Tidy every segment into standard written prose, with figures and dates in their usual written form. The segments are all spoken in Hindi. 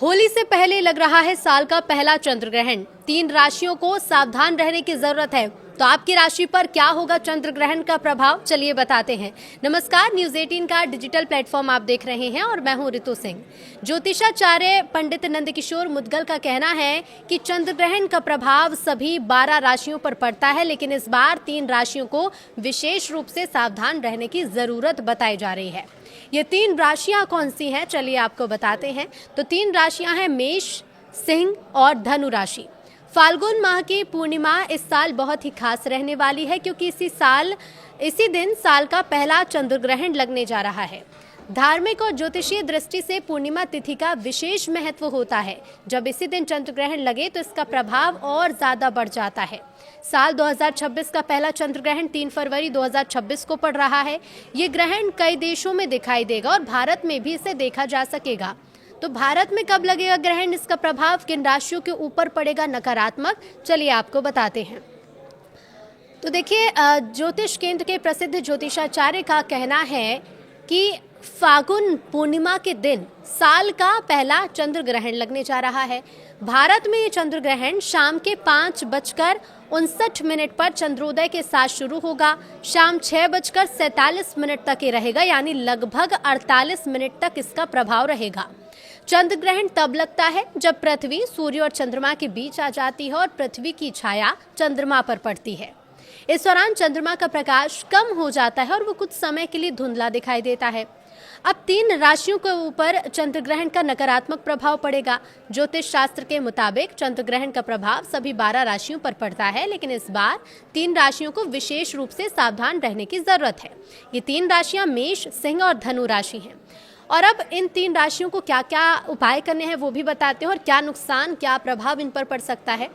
होली से पहले लग रहा है साल का पहला चंद्र ग्रहण। 3 राशियों को सावधान रहने की जरूरत है। तो आपकी राशि पर क्या होगा चंद्र ग्रहण का प्रभाव, चलिए बताते हैं। नमस्कार, न्यूज 18 का डिजिटल प्लेटफॉर्म आप देख रहे हैं और मैं हूं ऋतु सिंह। ज्योतिषाचार्य पंडित नंदकिशोर मुदगल का कहना है कि चंद्र ग्रहण का प्रभाव सभी 12 राशियों पर पड़ता है, लेकिन इस बार 3 राशियों को विशेष रूप से सावधान रहने की जरूरत बताई जा रही है। ये 3 राशियां कौन सी हैं, चलिए आपको बताते हैं। तो 3 राशियां हैं मेष, सिंह और धनु राशि। फाल्गुन माह की पूर्णिमा इस साल बहुत ही खास रहने वाली है, क्योंकि इसी दिन साल का पहला चंद्र ग्रहण लगने जा रहा है। धार्मिक और ज्योतिषीय दृष्टि से पूर्णिमा तिथि का विशेष महत्व होता है। जब इसी दिन चंद्र ग्रहण लगे तो इसका प्रभाव और ज्यादा बढ़ जाता है। साल 2026 का पहला चंद्र ग्रहण 3 फरवरी 2026 को पड़ रहा है। ये ग्रहण कई देशों में दिखाई देगा और भारत में भी इसे देखा जा सकेगा। तो भारत में कब लगेगा ग्रहण, इसका प्रभाव किन राशियों के ऊपर पड़ेगा नकारात्मक, चलिए आपको बताते हैं। तो देखिए, ज्योतिष केंद्र के प्रसिद्ध ज्योतिषाचार्य का कहना है कि फाल्गुन पूर्णिमा के दिन साल का पहला चंद्र ग्रहण लगने जा रहा है। भारत में ये चंद्र ग्रहण शाम के 5:59 पर चंद्रोदय के साथ शुरू होगा। शाम 6:47 तक ये रहेगा, यानी लगभग 48 मिनट तक इसका प्रभाव रहेगा। चंद्र ग्रहण तब लगता है जब पृथ्वी सूर्य और चंद्रमा के बीच आ जाती है और पृथ्वी की छाया चंद्रमा पर पड़ती है। इस दौरान चंद्रमा का प्रकाश कम हो जाता है और वो कुछ समय के लिए धुंधला दिखाई देता है। अब 3 राशियों के ऊपर चंद्र ग्रहण का नकारात्मक प्रभाव पड़ेगा। ज्योतिष शास्त्र के मुताबिक चंद्र ग्रहण का प्रभाव सभी 12 राशियों पर पड़ता है, लेकिन इस बार 3 राशियों को विशेष रूप से सावधान रहने की जरूरत है। ये 3 राशियां मेष, सिंह और धनु राशि हैं। और अब इन 3 राशियों को क्या क्या उपाय करने हैं वो भी बताते हैं, और क्या नुकसान, क्या प्रभाव इन पर पड़ सकता है।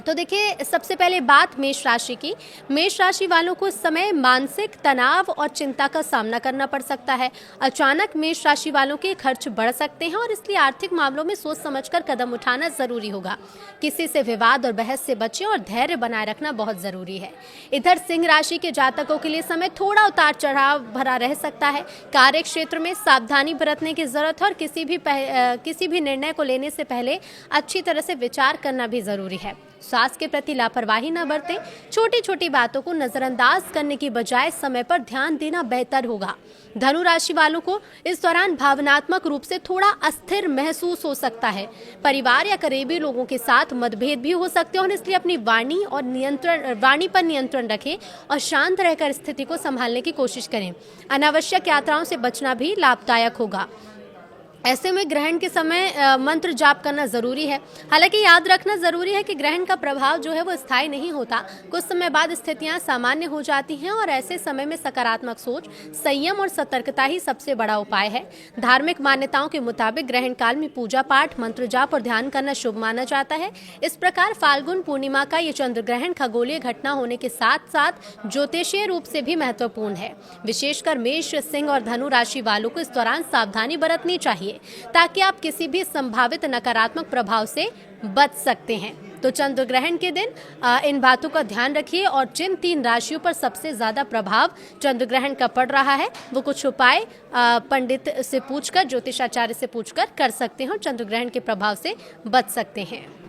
तो देखिए, सबसे पहले बात मेष राशि की। मेष राशि वालों को इस समय मानसिक तनाव और चिंता का सामना करना पड़ सकता है। अचानक मेष राशि वालों के खर्च बढ़ सकते हैं और इसलिए आर्थिक मामलों में सोच समझकर कदम उठाना जरूरी होगा। किसी से विवाद और बहस से बचें और धैर्य बनाए रखना बहुत जरूरी है। इधर सिंह राशि के जातकों के लिए समय थोड़ा उतार चढ़ाव भरा रह सकता है। कार्य क्षेत्र में सावधानी बरतने की जरूरत है और किसी भी निर्णय को लेने से पहले अच्छी तरह से विचार करना भी जरूरी है। स्वास्थ्य के प्रति लापरवाही न बरतें। छोटी छोटी बातों को नजरअंदाज करने की बजाय समय पर ध्यान देना बेहतर होगा। धनु राशि वालों को इस दौरान भावनात्मक रूप से थोड़ा अस्थिर महसूस हो सकता है। परिवार या करीबी लोगों के साथ मतभेद भी हो सकते हैं और इसलिए अपनी वाणी पर नियंत्रण रखें और शांत रहकर स्थिति को संभालने की कोशिश करें। अनावश्यक यात्राओं से बचना भी लाभदायक होगा। ऐसे में ग्रहण के समय मंत्र जाप करना जरूरी है। हालांकि याद रखना जरूरी है कि ग्रहण का प्रभाव जो है वो स्थायी नहीं होता। कुछ समय बाद स्थितियां सामान्य हो जाती हैं और ऐसे समय में सकारात्मक सोच, संयम और सतर्कता ही सबसे बड़ा उपाय है। धार्मिक मान्यताओं के मुताबिक ग्रहण काल में पूजा पाठ, मंत्र जाप और ध्यान करना शुभ माना जाता है। इस प्रकार फाल्गुन पूर्णिमा का ये चंद्र ग्रहण खगोलीय घटना होने के साथ साथ ज्योतिषीय रूप से भी महत्वपूर्ण है। विशेषकर मेष, सिंह और धनु राशि वालों को इस दौरान सावधानी बरतनी चाहिए, ताकि आप किसी भी संभावित नकारात्मक प्रभाव से बच सकते हैं। तो चंद्र ग्रहण के दिन इन बातों का ध्यान रखिए और जिन 3 राशियों पर सबसे ज्यादा प्रभाव चंद्र ग्रहण का पड़ रहा है वो कुछ उपाय पंडित से पूछकर, ज्योतिषाचार्य से पूछकर कर सकते हैं और चंद्र ग्रहण के प्रभाव से बच सकते हैं।